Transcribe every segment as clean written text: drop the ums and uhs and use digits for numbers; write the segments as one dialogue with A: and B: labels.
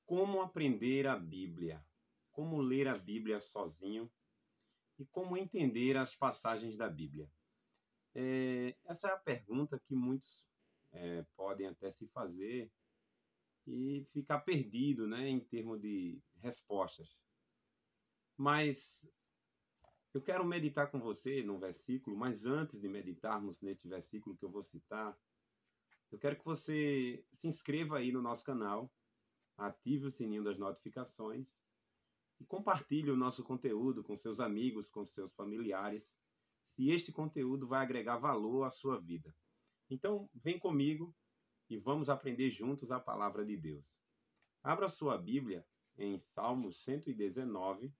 A: Como aprender a Bíblia? Como ler a Bíblia sozinho? E como entender as passagens da Bíblia? Essa é a pergunta que muitos podem até se fazer e ficar perdido, né, em termos de respostas. Mas eu quero meditar com você num versículo, mas antes de meditarmos neste versículo que eu vou citar, eu quero que você se inscreva aí no nosso canal, ative o sininho das notificações e compartilhe o nosso conteúdo com seus amigos, com seus familiares, se este conteúdo vai agregar valor à sua vida. Então, vem comigo e vamos aprender juntos a palavra de Deus. Abra sua Bíblia em Salmos 119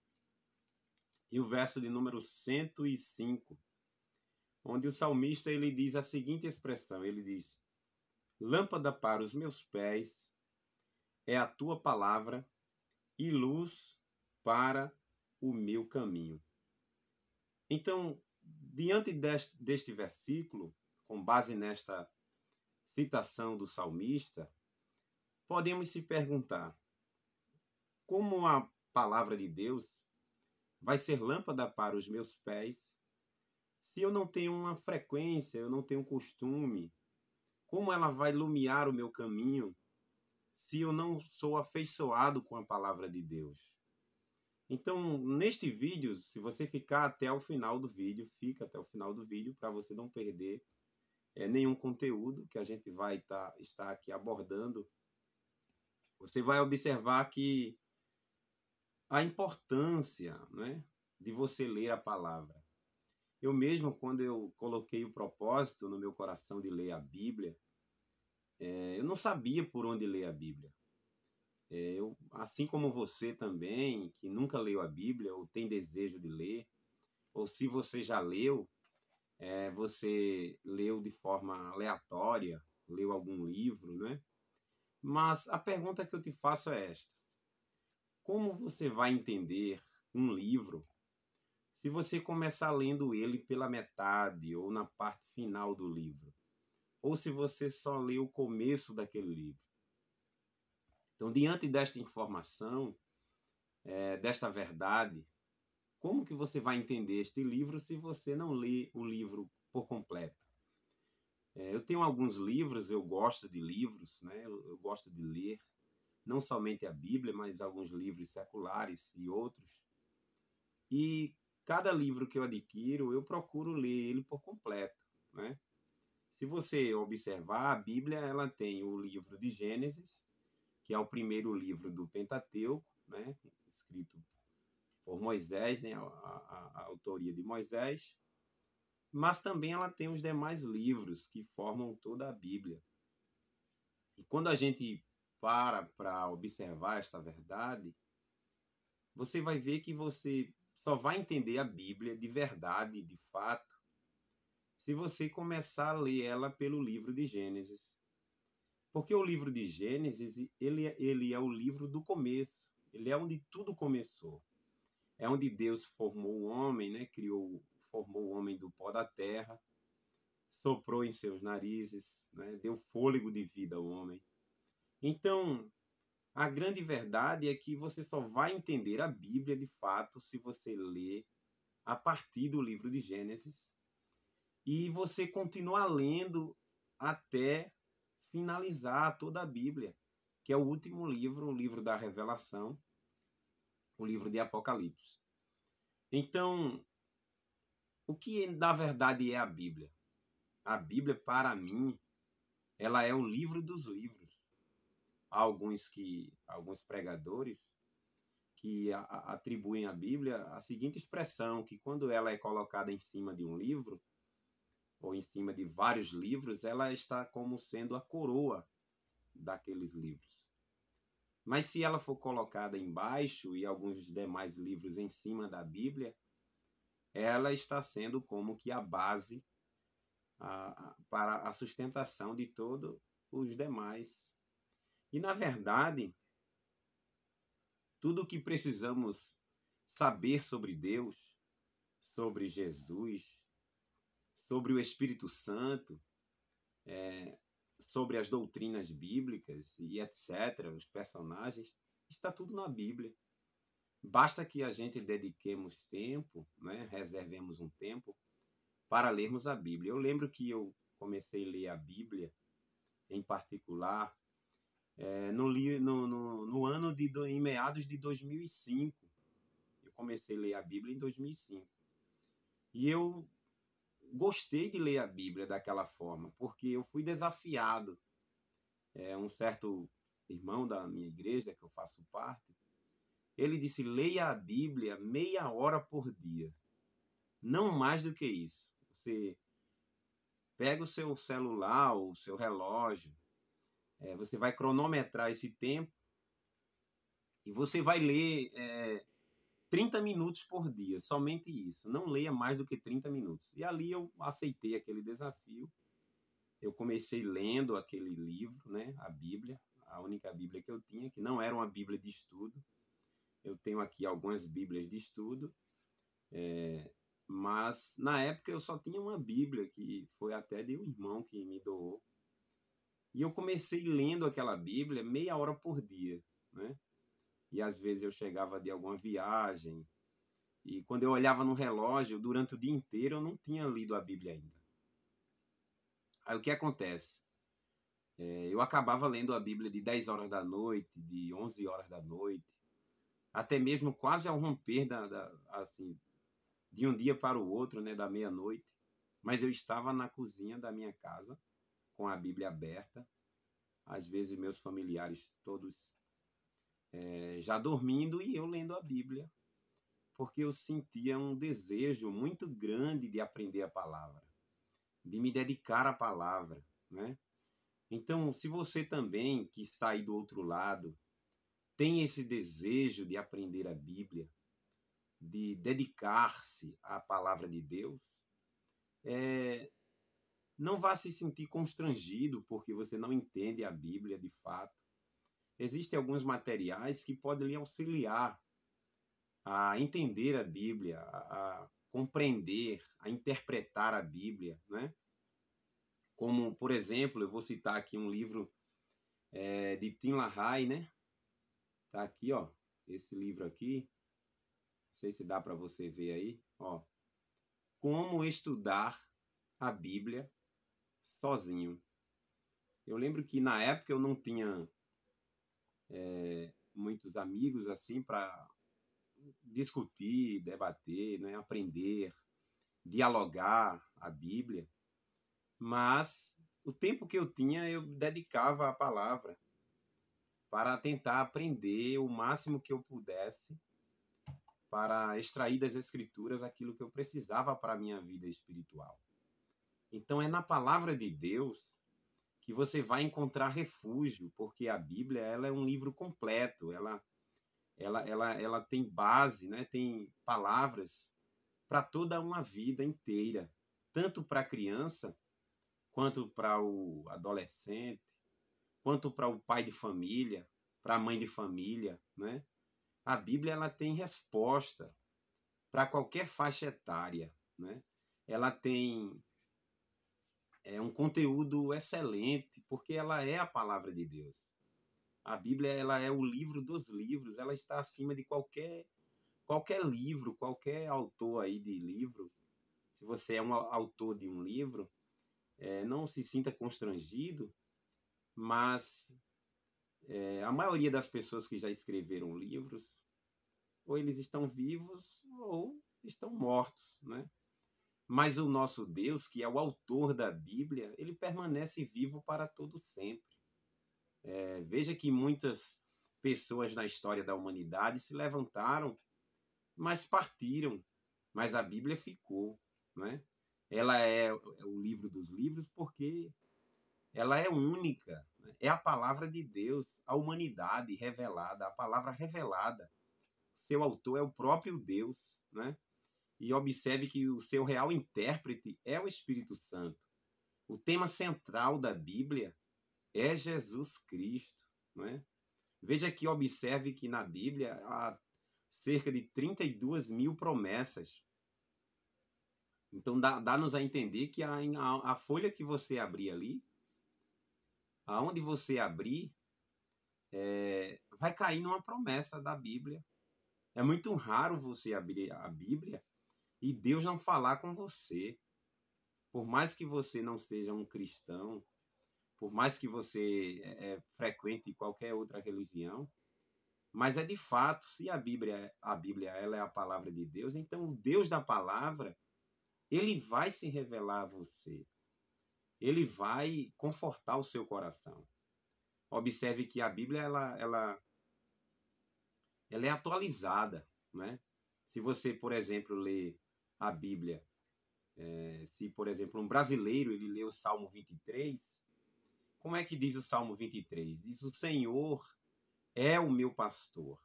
A: e o verso de número 105, onde o salmista ele diz a seguinte expressão, ele diz: lâmpada para os meus pés é a tua palavra e luz para o meu caminho. Então, diante deste versículo, com base nesta citação do salmista, podemos se perguntar: como a palavra de Deus vai ser lâmpada para os meus pés se eu não tenho uma frequência, eu não tenho costume? Como ela vai iluminar o meu caminho se eu não sou afeiçoado com a palavra de Deus? Então, neste vídeo, se você ficar até o final do vídeo, fica até o final do vídeo para você não perder nenhum conteúdo que a gente vai estar aqui abordando. Você vai observar que a importância, né, de você ler a palavra. Eu mesmo, quando eu coloquei o propósito no meu coração de ler a Bíblia, eu não sabia por onde ler a Bíblia. Assim como você também, que nunca leu a Bíblia ou tem desejo de ler, ou se você já leu, você leu de forma aleatória, leu algum livro, né? Mas a pergunta que eu te faço é esta: como você vai entender um livro se você começar lendo ele pela metade ou na parte final do livro? Ou se você só lê o começo daquele livro? Então, diante desta informação, desta verdade, como que você vai entender este livro se você não lê o livro por completo? Eu tenho alguns livros, eu gosto de livros, né? Eu gosto de ler, não somente a Bíblia, mas alguns livros seculares e outros. E cada livro que eu adquiro, eu procuro ler ele por completo, né? Se você observar, a Bíblia ela tem o livro de Gênesis, que é o primeiro livro do Pentateuco, né? Escrito por Moisés, né? A autoria de Moisés. Mas também ela tem os demais livros que formam toda a Bíblia. E quando a gente para observar esta verdade, você vai ver que você só vai entender a Bíblia de verdade, de fato, se você começar a ler ela pelo livro de Gênesis. Porque o livro de Gênesis, ele é o livro do começo. Ele é onde tudo começou. É onde Deus formou o homem, né? Formou o homem do pó da terra, soprou em seus narizes, né? Deu fôlego de vida ao homem. Então, a grande verdade é que você só vai entender a Bíblia de fato se você ler a partir do livro de Gênesis e você continuar lendo até finalizar toda a Bíblia, que é o último livro, o livro da Revelação, o livro de Apocalipse. Então, o que na verdade é a Bíblia? A Bíblia, para mim, ela é o livro dos livros. Há alguns pregadores que atribuem à Bíblia a seguinte expressão, que quando ela é colocada em cima de um livro, ou em cima de vários livros, ela está como sendo a coroa daqueles livros. Mas se ela for colocada embaixo e alguns demais livros em cima da Bíblia, ela está sendo como que a base para a sustentação de todos os demais. E, na verdade, tudo o que precisamos saber sobre Deus, sobre Jesus, sobre o Espírito Santo, sobre as doutrinas bíblicas e etc., os personagens, Está tudo na Bíblia. Basta que a gente dediquemos tempo, né? Reservemos um tempo para lermos a Bíblia. Eu lembro que eu comecei a ler a Bíblia, em particular, no ano em meados de 2005. Eu comecei a ler a Bíblia em 2005. E eu gostei de ler a Bíblia daquela forma, porque eu fui desafiado. Um certo irmão da minha igreja, que eu faço parte, ele disse: leia a Bíblia meia hora por dia. Não mais do que isso. Você pega o seu celular, o seu relógio, você vai cronometrar esse tempo e você vai ler 30 minutos por dia, somente isso. Não leia mais do que 30 minutos. E ali eu aceitei aquele desafio. Eu comecei lendo aquele livro, né, a Bíblia, a única Bíblia que eu tinha, que não era uma Bíblia de estudo. Eu tenho aqui algumas Bíblias de estudo, mas na época eu só tinha uma Bíblia, que foi até de um irmão que me doou. E eu comecei lendo aquela Bíblia meia hora por dia, né? E às vezes eu chegava de alguma viagem, e quando eu olhava no relógio, durante o dia inteiro eu não tinha lido a Bíblia ainda. Aí o que acontece? Eu acabava lendo a Bíblia de 10 horas da noite, de 11 horas da noite, até mesmo quase ao romper assim, de um dia para o outro, né, da meia-noite. Mas eu estava na cozinha da minha casa, com a Bíblia aberta, às vezes meus familiares todos já dormindo e eu lendo a Bíblia, porque eu sentia um desejo muito grande de aprender a palavra, de me dedicar à palavra, né? Então, se você também, que está aí do outro lado, tem esse desejo de aprender a Bíblia, de dedicar-se à palavra de Deus, não vá se sentir constrangido porque você não entende a Bíblia de fato. Existem alguns materiais que podem lhe auxiliar a entender a Bíblia, a compreender, a interpretar a Bíblia, né? Como, por exemplo, eu vou citar aqui um livro de Tim LaHaye, né? Tá aqui, ó, esse livro aqui. Não sei se dá para você ver aí, ó. Como estudar a Bíblia sozinho. Eu lembro que na época eu não tinha muitos amigos assim para discutir, debater, né? Aprender, dialogar a Bíblia. Mas o tempo que eu tinha eu dedicava à palavra para tentar aprender o máximo que eu pudesse para extrair das Escrituras aquilo que eu precisava para a minha vida espiritual. Então é na palavra de Deus que você vai encontrar refúgio, porque a Bíblia ela é um livro completo, ela tem base, né? Tem palavras para toda uma vida inteira, tanto para a criança, quanto para o adolescente, quanto para o pai de família, para a mãe de família, né? A Bíblia ela tem resposta para qualquer faixa etária, né? Ela tem um conteúdo excelente, porque ela é a palavra de Deus. A Bíblia ela é o livro dos livros, ela está acima de qualquer livro, qualquer autor aí de livro. Se você é um autor de um livro, não se sinta constrangido, mas a maioria das pessoas que já escreveram livros, ou eles estão vivos ou estão mortos, né? Mas o nosso Deus, que é o autor da Bíblia, ele permanece vivo para todo sempre. Veja que muitas pessoas na história da humanidade se levantaram, mas partiram. Mas a Bíblia ficou, né? Ela é o livro dos livros porque ela é única. Né? É a palavra de Deus, a humanidade revelada, a palavra revelada. Seu autor é o próprio Deus, né? E observe que o seu real intérprete é o Espírito Santo. O tema central da Bíblia é Jesus Cristo, não é? Veja que observe que na Bíblia há cerca de 32 mil promessas. Então dá-nos a entender que a folha que você abrir ali, aonde você abrir, vai cair numa promessa da Bíblia. É muito raro você abrir a Bíblia e Deus não falar com você. Por mais que você não seja um cristão, por mais que você frequente qualquer outra religião, mas é de fato, se a Bíblia ela é a palavra de Deus, então o Deus da palavra, ele vai se revelar a você. Ele vai confortar o seu coração. Observe que a Bíblia ela é atualizada, né? Se você, por exemplo, lê a Bíblia, se, por exemplo, um brasileiro ele lê o Salmo 23, como é que diz o Salmo 23? Diz: o Senhor é o meu pastor,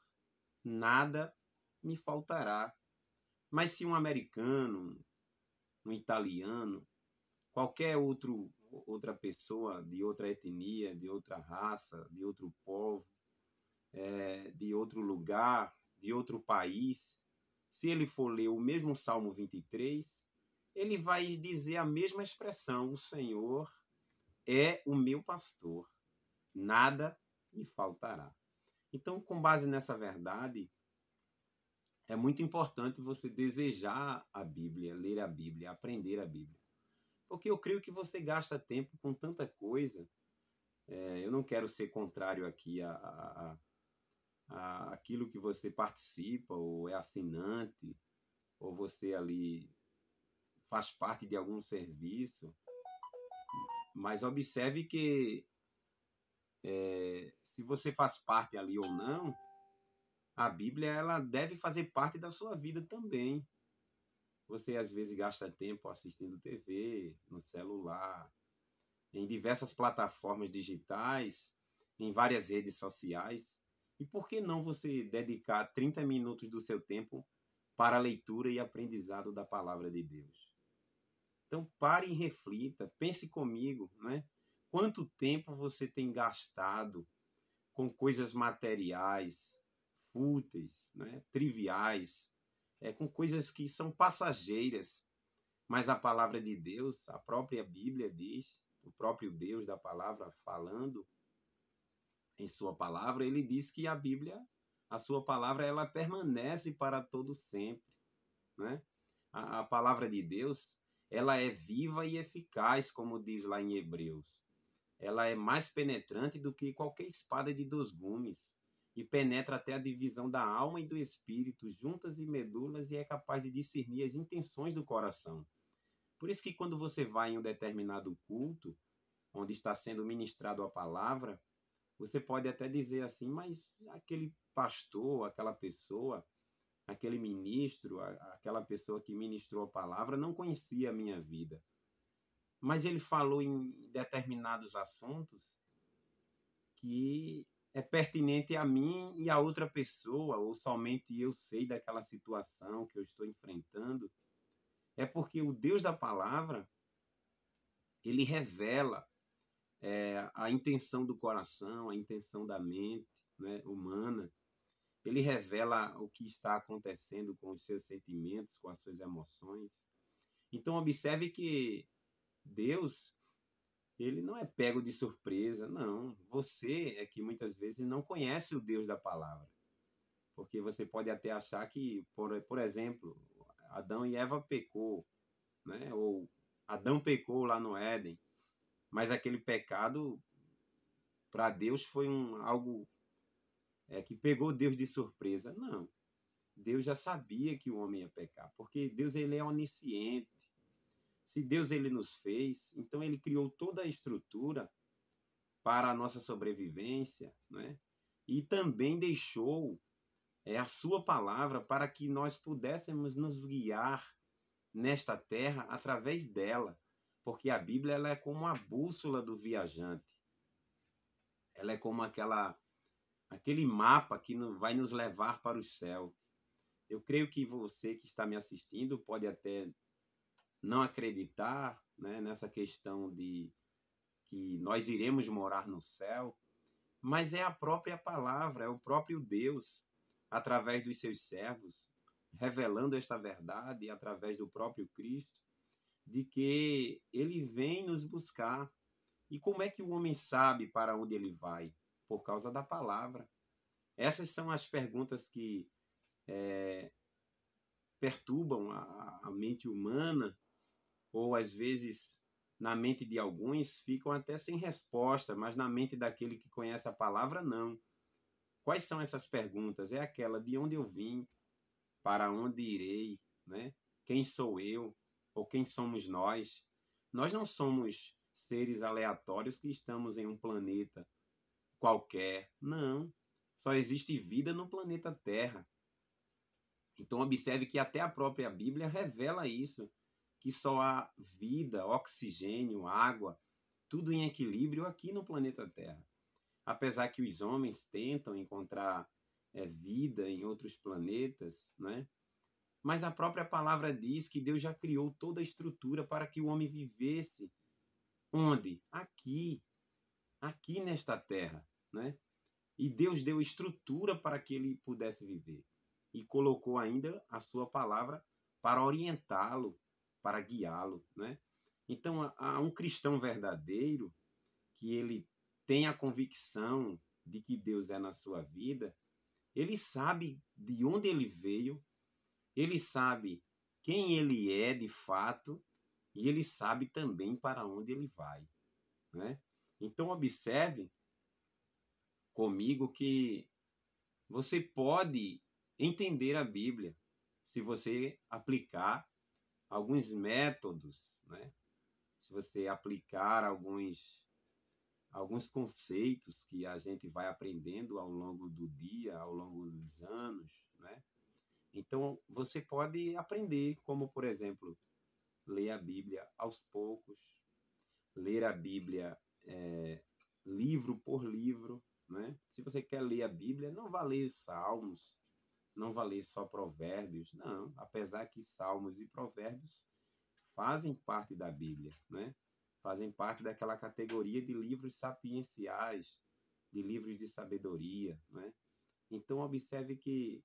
A: nada me faltará. Mas se um americano, um italiano, qualquer outra pessoa de outra etnia, de outra raça, de outro povo, de outro lugar, de outro país, se ele for ler o mesmo Salmo 23, ele vai dizer a mesma expressão: o Senhor é o meu pastor, nada me faltará. Então, com base nessa verdade, é muito importante você desejar a Bíblia, ler a Bíblia, aprender a Bíblia. Porque eu creio que você gasta tempo com tanta coisa. Eu não quero ser contrário aqui a aquilo que você participa, ou é assinante, ou você ali faz parte de algum serviço. Mas observe que se você faz parte ali ou não, a Bíblia ela deve fazer parte da sua vida também. Você às vezes gasta tempo assistindo TV, no celular, em diversas plataformas digitais, em várias redes sociais. E por que não você dedicar 30 minutos do seu tempo para a leitura e aprendizado da palavra de Deus? Então pare e reflita, pense comigo, né? Quanto tempo você tem gastado com coisas materiais, fúteis, né? Triviais, com coisas que são passageiras, mas a palavra de Deus, a própria Bíblia diz, o próprio Deus da palavra falando em sua palavra, ele diz que a Bíblia, a sua palavra, ela permanece para todo sempre, né? A palavra de Deus, ela é viva e eficaz, como diz lá em Hebreus. Ela é mais penetrante do que qualquer espada de 2 gumes e penetra até a divisão da alma e do espírito, juntas e medulas, e é capaz de discernir as intenções do coração. Por isso que quando você vai em um determinado culto, onde está sendo ministrado a palavra, você pode até dizer assim: mas aquele pastor, aquela pessoa, aquele ministro, aquela pessoa que ministrou a palavra não conhecia a minha vida. Mas ele falou em determinados assuntos que é pertinente a mim e a outra pessoa, ou somente eu sei daquela situação que eu estou enfrentando. É porque o Deus da palavra, ele revela a intenção do coração, a intenção da mente, né, humana. Ele revela o que está acontecendo com os seus sentimentos, com as suas emoções. Então, observe que Deus, ele não é pego de surpresa, não. Você é que muitas vezes não conhece o Deus da palavra. Porque você pode até achar que, por exemplo, Adão e Eva pecou, né? Ou Adão pecou lá no Éden, mas aquele pecado para Deus foi algo que pegou Deus de surpresa. Não. Deus já sabia que o homem ia pecar, porque Deus ele é onisciente. Se Deus ele nos fez, então ele criou toda a estrutura para a nossa sobrevivência, né? E também deixou a sua palavra para que nós pudéssemos nos guiar nesta terra através dela, porque a Bíblia ela é como a bússola do viajante. Ela é como aquele mapa que vai nos levar para o céu. Eu creio que você que está me assistindo pode até não acreditar, né, nessa questão de que nós iremos morar no céu, mas é a própria palavra, é o próprio Deus, através dos seus servos, revelando esta verdade através do próprio Cristo, de que ele vem nos buscar. E como é que o homem sabe para onde ele vai? Por causa da palavra. Essas são as perguntas que perturbam a mente humana, ou às vezes na mente de alguns ficam até sem resposta, mas na mente daquele que conhece a palavra, não. Quais são essas perguntas? É aquela: de onde eu vim, para onde irei, né? Quem sou eu, ou quem somos nós? Nós não somos seres aleatórios que estamos em um planeta qualquer, não. Só existe vida no planeta Terra. Então observe que até a própria Bíblia revela isso, que só há vida, oxigênio, água, tudo em equilíbrio aqui no planeta Terra. Apesar que os homens tentam encontrar vida em outros planetas, né? Mas a própria palavra diz que Deus já criou toda a estrutura para que o homem vivesse. Onde? Aqui nesta terra, né? E Deus deu estrutura para que ele pudesse viver. E colocou ainda a sua palavra para orientá-lo, para guiá-lo, né? Então, há um cristão verdadeiro que ele tem a convicção de que Deus é na sua vida, ele sabe de onde ele veio, ele sabe quem ele é de fato e ele sabe também para onde ele vai, né? Então, observe comigo que você pode entender a Bíblia se você aplicar alguns métodos, né? Se você aplicar alguns conceitos que a gente vai aprendendo ao longo do dia, ao longo dos anos, né? Então, você pode aprender, como, por exemplo, ler a Bíblia aos poucos, ler a Bíblia livro por livro, né? Se você quer ler a Bíblia, não vá ler Salmos, não vá ler só Provérbios, não. Apesar que Salmos e Provérbios fazem parte da Bíblia, né? Fazem parte daquela categoria de livros sapienciais, de livros de sabedoria, né? Então, observe que,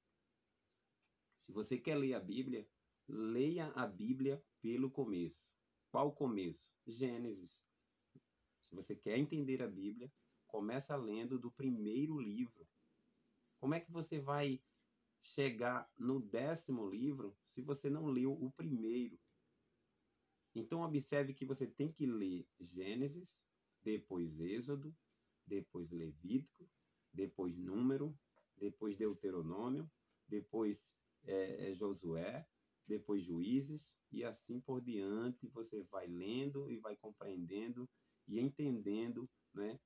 A: se você quer ler a Bíblia, leia a Bíblia pelo começo. Qual o começo? Gênesis. Se você quer entender a Bíblia, começa lendo do primeiro livro. Como é que você vai chegar no 10º livro se você não leu o primeiro? Então, observe que você tem que ler Gênesis, depois Êxodo, depois Levítico, depois Número, depois Deuteronômio, depois Josué, depois Juízes, e assim por diante. Você vai lendo e vai compreendendo e entendendo, né,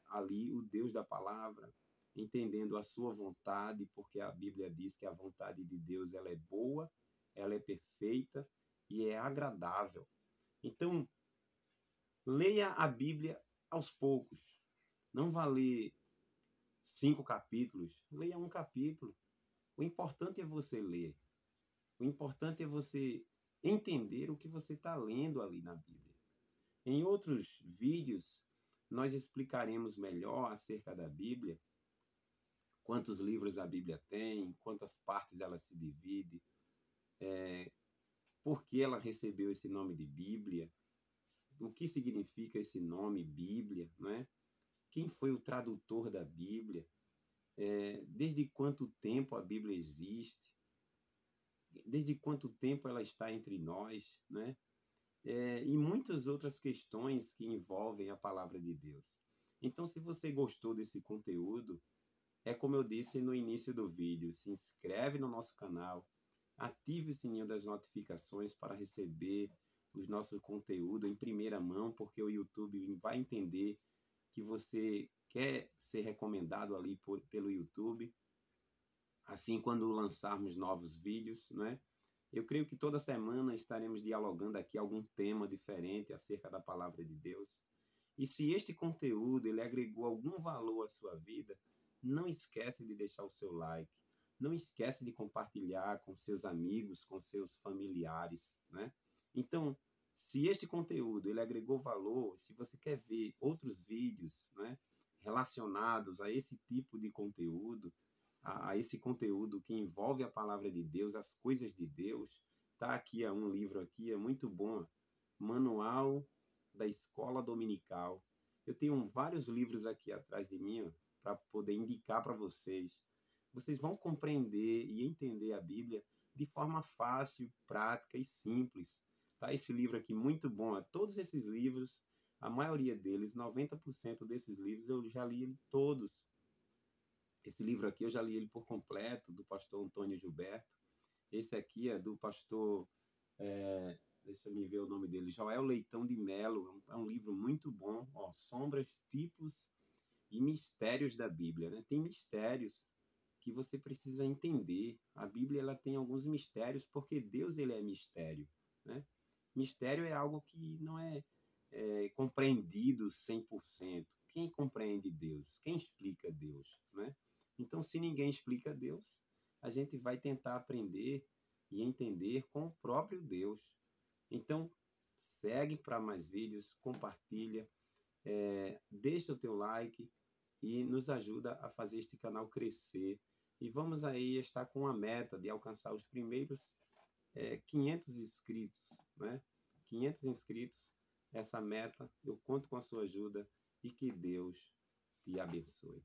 A: ali o Deus da palavra, entendendo a sua vontade, porque a Bíblia diz que a vontade de Deus ela é boa, ela é perfeita e é agradável. Então, leia a Bíblia aos poucos. Não vá ler 5 capítulos, leia um capítulo. O importante é você ler. O importante é você entender o que você está lendo ali na Bíblia. Em outros vídeos, nós explicaremos melhor acerca da Bíblia, quantos livros a Bíblia tem, quantas partes ela se divide, por que ela recebeu esse nome de Bíblia, o que significa esse nome Bíblia, né? Quem foi o tradutor da Bíblia, desde quanto tempo a Bíblia existe, desde quanto tempo ela está entre nós, né? E muitas outras questões que envolvem a palavra de Deus. Então, se você gostou desse conteúdo, como eu disse no início do vídeo, se inscreve no nosso canal, ative o sininho das notificações para receber o nosso conteúdo em primeira mão, porque o YouTube vai entender que você quer ser recomendado ali pelo YouTube. Assim, quando lançarmos novos vídeos, né? Eu creio que toda semana estaremos dialogando aqui algum tema diferente acerca da palavra de Deus. E se este conteúdo ele agregou algum valor à sua vida, não esquece de deixar o seu like. Não esquece de compartilhar com seus amigos, com seus familiares, né? Então, se este conteúdo ele agregou valor, se você quer ver outros vídeos, né, relacionados a esse tipo de conteúdo, a esse conteúdo que envolve a palavra de Deus, as coisas de Deus, tá aqui um livro aqui, é muito bom, Manual da Escola Dominical. Eu tenho vários livros aqui atrás de mim, ó, para poder indicar para vocês. Vocês vão compreender e entender a Bíblia de forma fácil, prática e simples. Tá? Esse livro aqui muito bom. Todos esses livros, a maioria deles, 90% desses livros, eu já li todos. Esse livro aqui eu já li ele por completo, do pastor Antônio Gilberto. Esse aqui é do pastor, deixa eu ver o nome dele, Joel Leitão de Melo. É um livro muito bom. Ó, Sombras, Tipos e Mistérios da Bíblia. Né? Tem mistérios que você precisa entender. A Bíblia ela tem alguns mistérios, porque Deus ele é mistério. Né? Mistério é algo que não é compreendido 100%. Quem compreende Deus? Quem explica Deus? Né? Então, se ninguém explica Deus, a gente vai tentar aprender e entender com o próprio Deus. Então, segue para mais vídeos, compartilha, deixa o teu like e nos ajuda a fazer este canal crescer. E vamos aí estar com a meta de alcançar os primeiros 500 inscritos, né? 500 inscritos, essa meta, eu conto com a sua ajuda e que Deus te abençoe.